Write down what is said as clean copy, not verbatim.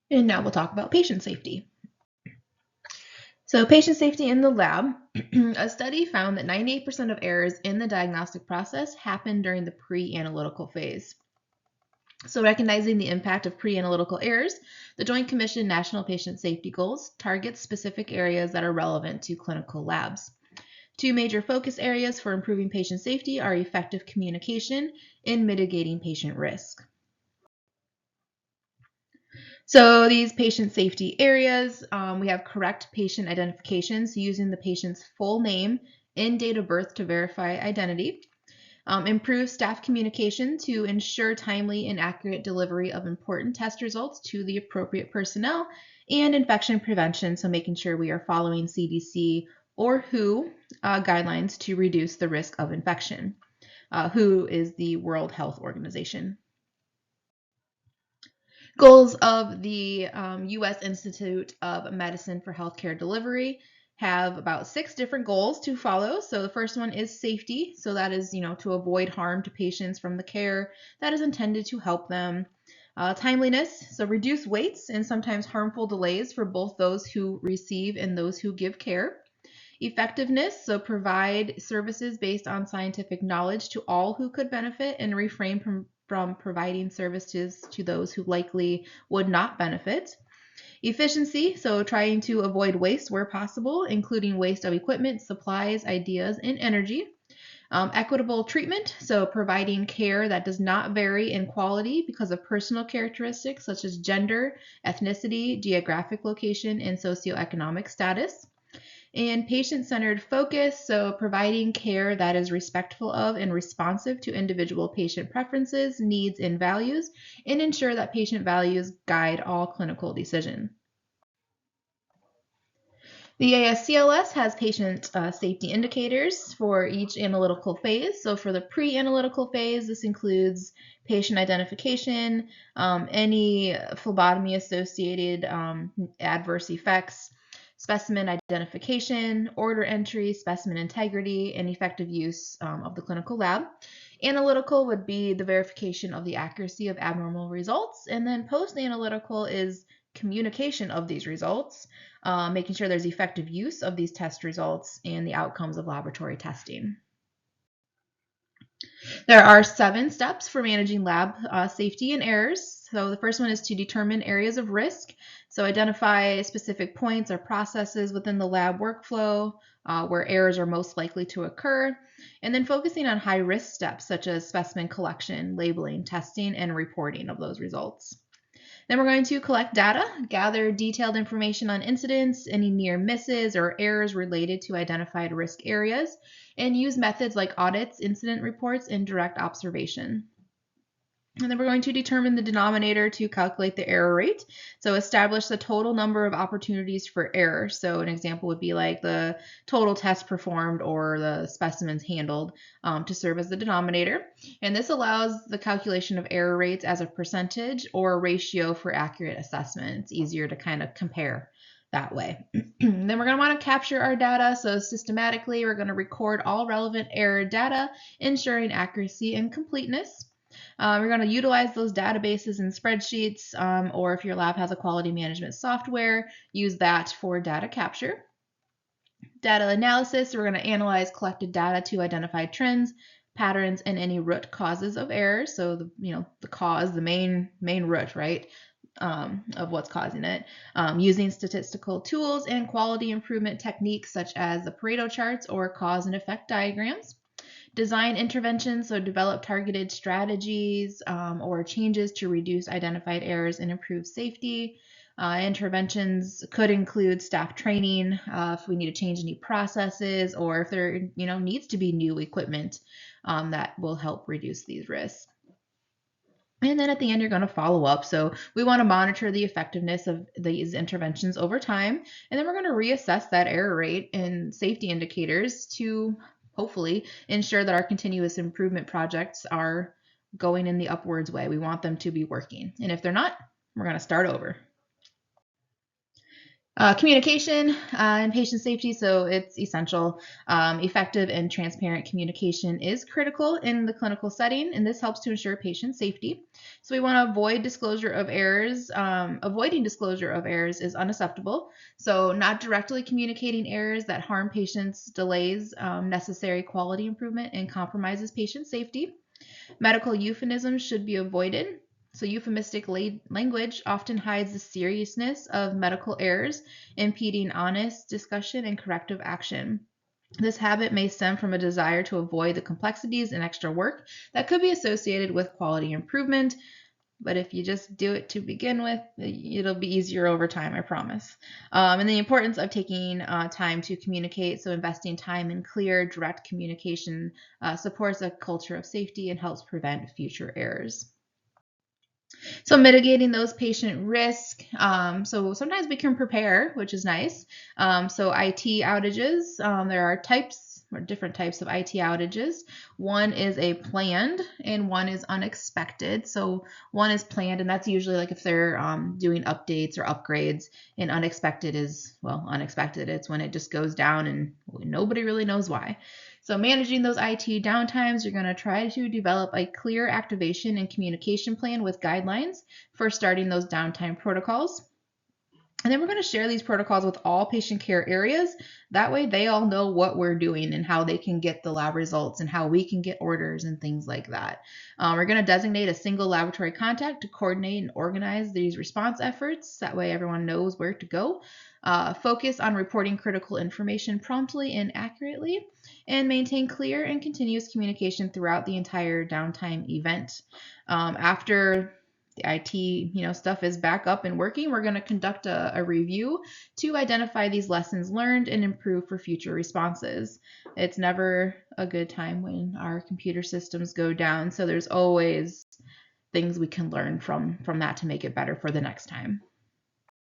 And now we'll talk about patient safety. So patient safety in the lab, a study found that 98% of errors in the diagnostic process happen during the pre-analytical phase. So recognizing the impact of pre-analytical errors, the Joint Commission National Patient Safety Goals targets specific areas that are relevant to clinical labs. Two major focus areas for improving patient safety are effective communication and mitigating patient risk. So these patient safety areas, we have correct patient identifications using the patient's full name and date of birth to verify identity. Improve staff communication to ensure timely and accurate delivery of important test results to the appropriate personnel, and infection prevention, so making sure we are following CDC or WHO guidelines to reduce the risk of infection. WHO is the World Health Organization. Goals of the U.S. Institute of Medicine for Healthcare Delivery have about 6 different goals to follow. So the first one is safety. So that is, to avoid harm to patients from the care that is intended to help them. Timeliness, so reduce waits and sometimes harmful delays for both those who receive and those who give care. Effectiveness, so provide services based on scientific knowledge to all who could benefit and refrain from providing services to those who likely would not benefit. Efficiency, so trying to avoid waste where possible, including waste of equipment, supplies, ideas, and energy. Equitable treatment, so providing care that does not vary in quality because of personal characteristics such as gender, ethnicity, geographic location, and socioeconomic status. And patient-centered focus, so providing care that is respectful of and responsive to individual patient preferences, needs, and values, and ensure that patient values guide all clinical decisions. The ASCLS has patient safety indicators for each analytical phase. So for the pre-analytical phase, this includes patient identification, any phlebotomy-associated adverse effects, specimen identification, order entry, specimen integrity, and effective use of the clinical lab. Analytical would be the verification of the accuracy of abnormal results, and then post-analytical is communication of these results, making sure there's effective use of these test results and the outcomes of laboratory testing. There are 7 steps for managing lab safety and errors. So the first one is to determine areas of risk. So identify specific points or processes within the lab workflow where errors are most likely to occur. And then focusing on high risk steps such as specimen collection, labeling, testing, and reporting of those results. Then we're going to collect data, gather detailed information on incidents, any near misses or errors related to identified risk areas, and use methods like audits, incident reports, and direct observation. And then we're going to determine the denominator to calculate the error rate. So establish the total number of opportunities for error. So an example would be like the total tests performed or the specimens handled to serve as the denominator. And this allows the calculation of error rates as a percentage or a ratio for accurate assessment. It's easier to kind of compare that way. Then we're going to want to capture our data. So systematically, we're going to record all relevant error data, ensuring accuracy and completeness. We're going to utilize those databases and spreadsheets, or if your lab has a quality management software, use that for data capture. Data analysis, we're going to analyze collected data to identify trends, patterns, and any root causes of errors. So the cause, the main root, right, of what's causing it. Using statistical tools and quality improvement techniques such as the Pareto charts or cause and effect diagrams. Design interventions, so develop targeted strategies or changes to reduce identified errors and improve safety. Interventions could include staff training if we need to change any processes or if there needs to be new equipment that will help reduce these risks. And then at the end, you're going to follow up. So we want to monitor the effectiveness of these interventions over time. And then we're going to reassess that error rate and safety indicators to hopefully ensure that our continuous improvement projects are going in the upwards way. We want them to be working. And if they're not, we're going to start over. Communication and patient safety, so it's essential. Effective and transparent communication is critical in the clinical setting, and this helps to ensure patient safety. So we want to avoid disclosure of errors. Avoiding disclosure of errors is unacceptable. So not directly communicating errors that harm patients delays necessary quality improvement and compromises patient safety. Medical euphemisms should be avoided. So, euphemistic language often hides the seriousness of medical errors, impeding honest discussion and corrective action. This habit may stem from a desire to avoid the complexities and extra work that could be associated with quality improvement. But if you just do it to begin with, it'll be easier over time, I promise. And the importance of taking time to communicate. So, investing time in clear, direct communication supports a culture of safety and helps prevent future errors. So mitigating those patient risk. So sometimes we can prepare, which is nice. So IT outages, there are types or different types of IT outages. One is a planned and one is unexpected. So one is planned, and that's usually like if they're doing updates or upgrades, and unexpected is, well, unexpected. It's when it just goes down and nobody really knows why. So managing those IT downtimes, you're going to try to develop a clear activation and communication plan with guidelines for starting those downtime protocols. And then we're going to share these protocols with all patient care areas. That way they all know what we're doing and how they can get the lab results and how we can get orders and things like that. We're going to designate a single laboratory contact to coordinate and organize these response efforts. That way everyone knows where to go. Focus on reporting critical information promptly and accurately, and maintain clear and continuous communication throughout the entire downtime event. After the IT, stuff is back up and working, we're going to conduct a review to identify these lessons learned and improve for future responses. It's never a good time when our computer systems go down, so there's always things we can learn from that to make it better for the next time.